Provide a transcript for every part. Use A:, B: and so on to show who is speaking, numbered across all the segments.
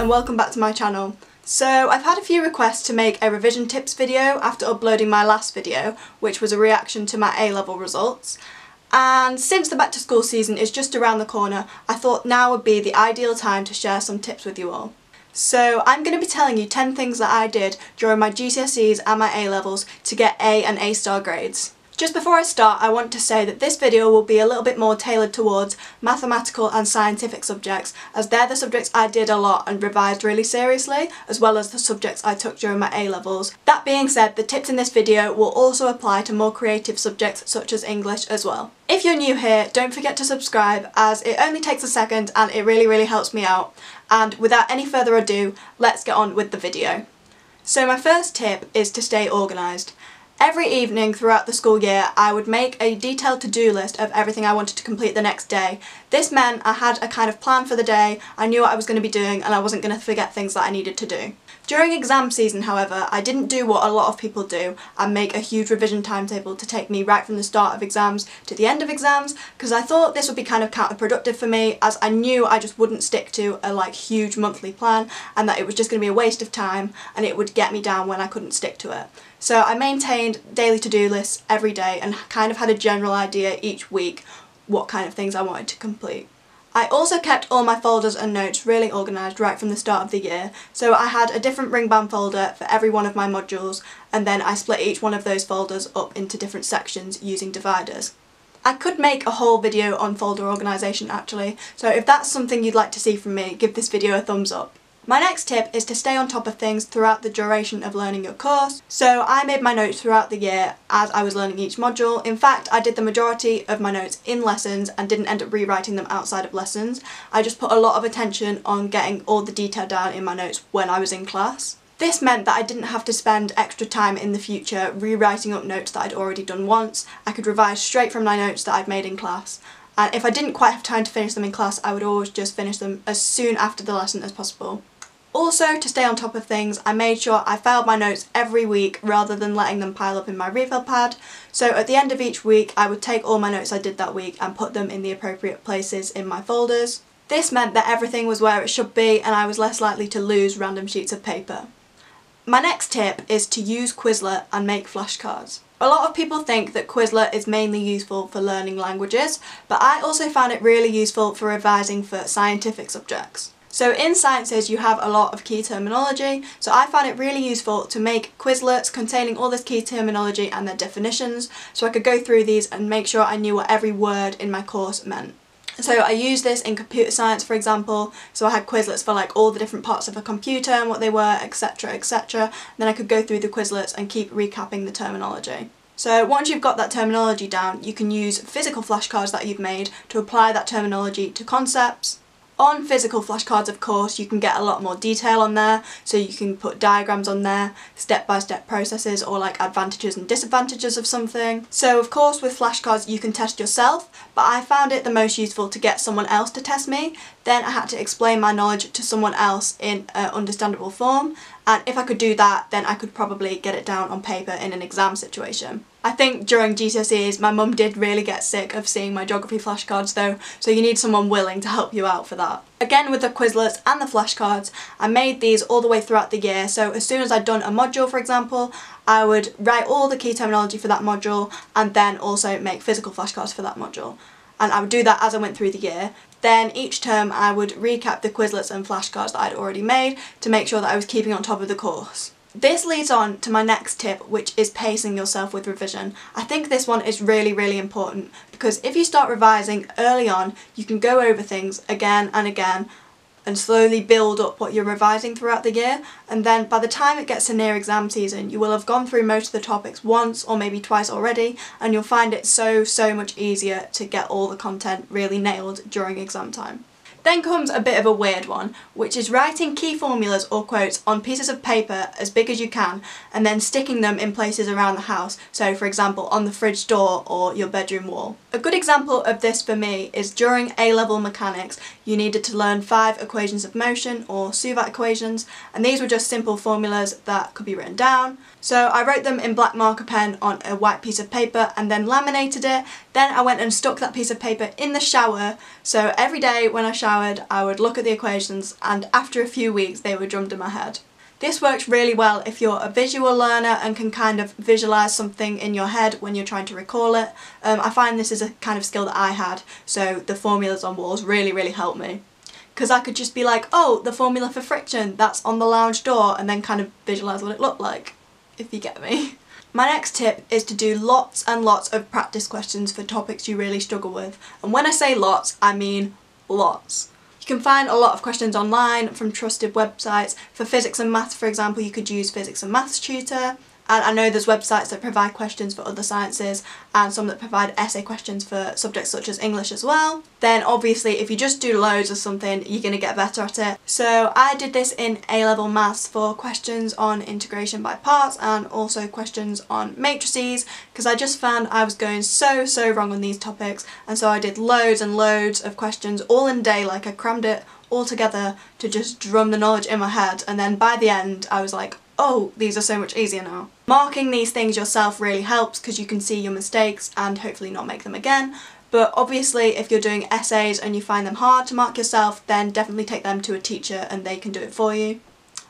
A: and welcome back to my channel. So I've had a few requests to make a revision tips video after uploading my last video, which was a reaction to my A-level results. And since the back to school season is just around the corner, I thought now would be the ideal time to share some tips with you all. So I'm going to be telling you 10 things that I did during my GCSEs and my A-levels to get A and A-star grades. Just before I start, I want to say that this video will be a little bit more tailored towards mathematical and scientific subjects, as they're the subjects I did a lot and revised really seriously, as well as the subjects I took during my A-levels. That being said, the tips in this video will also apply to more creative subjects such as English as well. If you're new here, don't forget to subscribe, as it only takes a second and it really helps me out. And without any further ado, let's get on with the video. So my first tip is to stay organised. Every evening throughout the school year I would make a detailed to-do list of everything I wanted to complete the next day. This meant I had a kind of plan for the day, I knew what I was going to be doing and I wasn't going to forget things that I needed to do. During exam season, however, I didn't do what a lot of people do and make a huge revision timetable to take me right from the start of exams to the end of exams, because I thought this would be kind of counterproductive for me, as I knew I just wouldn't stick to a huge monthly plan and that it was just going to be a waste of time and it would get me down when I couldn't stick to it. So I maintained daily to-do lists every day and kind of had a general idea each week what kind of things I wanted to complete. I also kept all my folders and notes really organised right from the start of the year, so I had a different ring band folder for every one of my modules, and then I split each one of those folders up into different sections using dividers. I could make a whole video on folder organisation actually, so if that's something you'd like to see from me, give this video a thumbs up. My next tip is to stay on top of things throughout the duration of learning your course. So I made my notes throughout the year as I was learning each module. In fact, I did the majority of my notes in lessons and didn't end up rewriting them outside of lessons. I just put a lot of attention on getting all the detail down in my notes when I was in class. This meant that I didn't have to spend extra time in the future rewriting up notes that I'd already done once. I could revise straight from my notes that I'd made in class. And if I didn't quite have time to finish them in class, I would always just finish them as soon after the lesson as possible. Also, to stay on top of things, I made sure I filed my notes every week rather than letting them pile up in my refill pad. So at the end of each week, I would take all my notes I did that week and put them in the appropriate places in my folders. This meant that everything was where it should be and I was less likely to lose random sheets of paper. My next tip is to use Quizlet and make flashcards. A lot of people think that Quizlet is mainly useful for learning languages, but I also found it really useful for revising for scientific subjects. So in sciences you have a lot of key terminology, so I found it really useful to make Quizlets containing all this key terminology and their definitions, so I could go through these and make sure I knew what every word in my course meant. So I used this in computer science, for example, so I had Quizlets for all the different parts of a computer and what they were, etc, etc. Then I could go through the Quizlets and keep recapping the terminology. So once you've got that terminology down, you can use physical flashcards that you've made to apply that terminology to concepts. On physical flashcards, of course, you can get a lot more detail on there, so you can put diagrams on there, step-by-step processes or advantages and disadvantages of something. So of course with flashcards you can test yourself, but I found it the most useful to get someone else to test me. Then I had to explain my knowledge to someone else in an understandable form, and if I could do that then I could probably get it down on paper in an exam situation. I think during GCSEs my mum did really get sick of seeing my geography flashcards though, so you need someone willing to help you out for that. Again with the Quizlets and the flashcards, I made these all the way throughout the year, so as soon as I'd done a module, for example, I would write all the key terminology for that module and then also make physical flashcards for that module. And I would do that as I went through the year. Then each term I would recap the Quizlets and flashcards that I'd already made to make sure that I was keeping on top of the course. This leads on to my next tip, which is pacing yourself with revision. I think this one is really important, because if you start revising early on, you can go over things again and again and slowly build up what you're revising throughout the year, and then by the time it gets to near exam season you will have gone through most of the topics once or maybe twice already, and you'll find it so much easier to get all the content really nailed during exam time. Then comes a bit of a weird one, which is writing key formulas or quotes on pieces of paper as big as you can and then sticking them in places around the house, so for example on the fridge door or your bedroom wall. A good example of this for me is during A-level mechanics you needed to learn 5 equations of motion, or Suvat equations, and these were just simple formulas that could be written down. So I wrote them in black marker pen on a white piece of paper and then laminated it. Then I went and stuck that piece of paper in the shower, so every day when I showered I would look at the equations, and after a few weeks they were drummed in my head. This works really well if you're a visual learner and can kind of visualise something in your head when you're trying to recall it. I find this is a kind of skill that I had, so the formulas on walls really helped me. Because I could just be like, oh, the formula for friction, that's on the lounge door, and then kind of visualise what it looked like, if you get me. My next tip is to do lots and lots of practice questions for topics you really struggle with. And when I say lots, I mean lots. You can find a lot of questions online from trusted websites. For physics and maths, for example, you could use Physics and Maths Tutor. And I know there's websites that provide questions for other sciences and some that provide essay questions for subjects such as English as well. Then obviously if you just do loads of something, you're going to get better at it. So I did this in A-level maths for questions on integration by parts and also questions on matrices, because I just found I was going so wrong on these topics, and so I did loads and loads of questions all in a day. Like I crammed it all together to just drum the knowledge in my head, and then by the end I was like, oh, these are so much easier now. Marking these things yourself really helps because you can see your mistakes and hopefully not make them again. But obviously if you're doing essays and you find them hard to mark yourself, then definitely take them to a teacher and they can do it for you.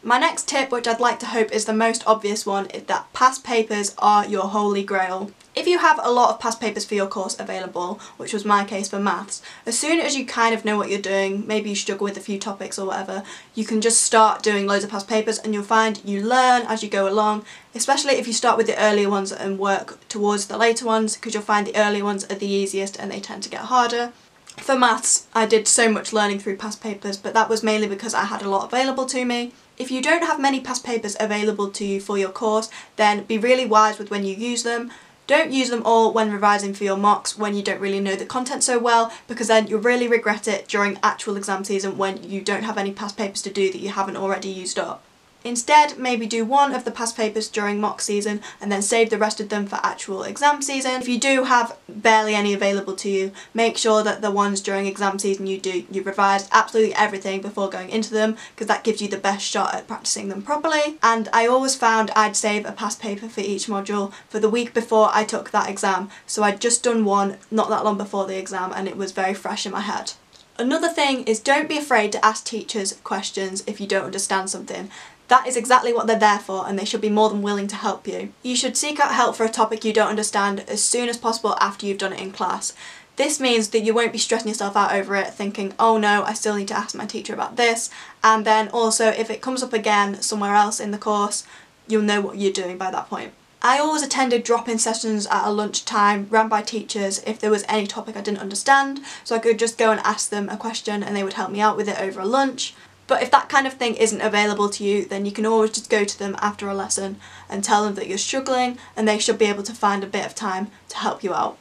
A: My next tip, which I'd like to hope is the most obvious one, is that past papers are your holy grail. If you have a lot of past papers for your course available, which was my case for maths, as soon as you kind of know what you're doing, maybe you struggle with a few topics or whatever, you can just start doing loads of past papers and you'll find you learn as you go along, especially if you start with the earlier ones and work towards the later ones, because you'll find the earlier ones are the easiest and they tend to get harder. For maths, I did so much learning through past papers, but that was mainly because I had a lot available to me. If you don't have many past papers available to you for your course, then be really wise with when you use them. Don't use them all when revising for your mocks when you don't really know the content so well, because then you'll really regret it during actual exam season when you don't have any past papers to do that you haven't already used up. Instead, maybe do one of the past papers during mock season and then save the rest of them for actual exam season. If you do have barely any available to you, make sure that the ones during exam season you revised absolutely everything before going into them, because that gives you the best shot at practicing them properly. And I always found I'd save a past paper for each module for the week before I took that exam, so I'd just done one not that long before the exam and it was very fresh in my head. Another thing is, don't be afraid to ask teachers questions if you don't understand something. That is exactly what they're there for, and they should be more than willing to help you. You should seek out help for a topic you don't understand as soon as possible after you've done it in class. This means that you won't be stressing yourself out over it, thinking, oh no, I still need to ask my teacher about this, and then also if it comes up again somewhere else in the course, you'll know what you're doing by that point. I always attended drop-in sessions at a lunchtime run by teachers if there was any topic I didn't understand, so I could just go and ask them a question and they would help me out with it over a lunch. But if that kind of thing isn't available to you, then you can always just go to them after a lesson and tell them that you're struggling, and they should be able to find a bit of time to help you out.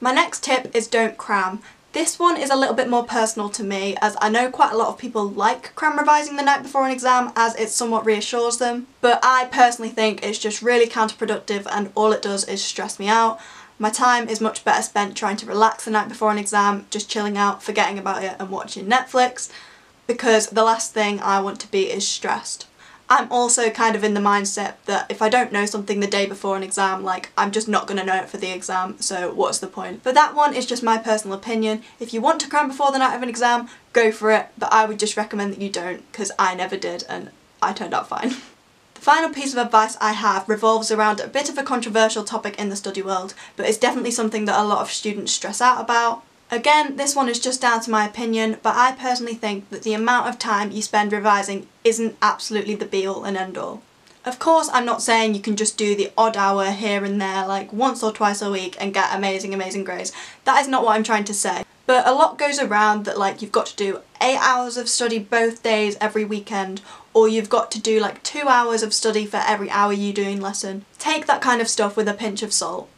A: My next tip is don't cram. This one is a little bit more personal to me, as I know quite a lot of people like cram revising the night before an exam as it somewhat reassures them, but I personally think it's just really counterproductive and all it does is stress me out. My time is much better spent trying to relax the night before an exam, just chilling out, forgetting about it and watching Netflix, because the last thing I want to be is stressed. I'm also kind of in the mindset that if I don't know something the day before an exam, like, I'm just not going to know it for the exam, so what's the point? But that one is just my personal opinion. If you want to cram before the night of an exam, go for it, but I would just recommend that you don't, because I never did and I turned out fine. The final piece of advice I have revolves around a bit of a controversial topic in the study world, but it's definitely something that a lot of students stress out about. Again, this one is just down to my opinion, but I personally think that the amount of time you spend revising isn't absolutely the be-all and end-all. Of course, I'm not saying you can just do the odd hour here and there, like once or twice a week, and get amazing grades. That is not what I'm trying to say. But a lot goes around that, like, you've got to do 8 hours of study both days every weekend, or you've got to do like 2 hours of study for every hour you do in lesson. Take that kind of stuff with a pinch of salt.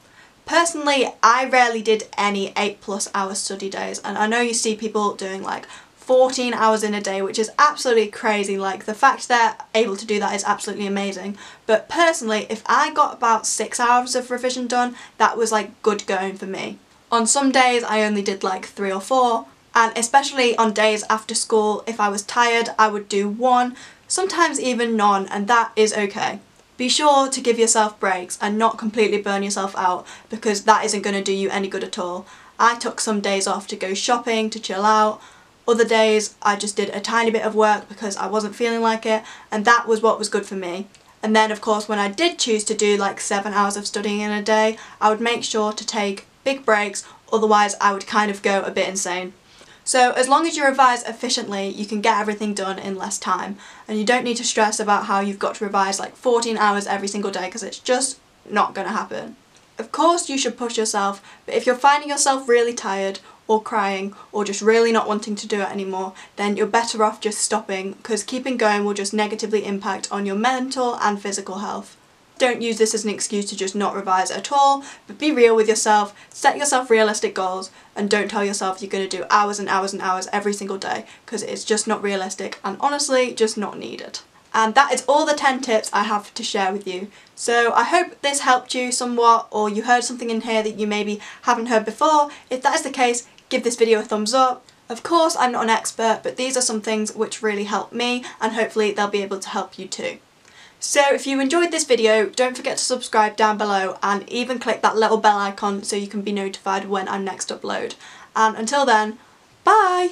A: Personally, I rarely did any 8+ hour study days, and I know you see people doing like 14 hours in a day, which is absolutely crazy. Like, the fact they're able to do that is absolutely amazing. But personally, if I got about 6 hours of revision done, that was like good going for me. On some days I only did like 3 or 4, and especially on days after school, if I was tired I would do 1, sometimes even none, and that is okay. Be sure to give yourself breaks and not completely burn yourself out, because that isn't going to do you any good at all. I took some days off to go shopping, to chill out. Other days I just did a tiny bit of work because I wasn't feeling like it, and that was what was good for me. And then of course when I did choose to do like 7 hours of studying in a day, I would make sure to take big breaks, otherwise I would kind of go a bit insane. So as long as you revise efficiently, you can get everything done in less time, and you don't need to stress about how you've got to revise like 14 hours every single day, because it's just not going to happen. Of course you should push yourself, but if you're finding yourself really tired or crying or just really not wanting to do it anymore, then you're better off just stopping, because keeping going will just negatively impact on your mental and physical health. Don't use this as an excuse to just not revise at all, but be real with yourself, set yourself realistic goals, and don't tell yourself you're going to do hours and hours and hours every single day, because it's just not realistic and honestly just not needed. And that is all the 10 tips I have to share with you. So I hope this helped you somewhat, or you heard something in here that you maybe haven't heard before. If that is the case, give this video a thumbs up. Of course I'm not an expert, but these are some things which really help me, and hopefully they'll be able to help you too. So if you enjoyed this video, don't forget to subscribe down below, and even click that little bell icon so you can be notified when I next upload. And until then, bye!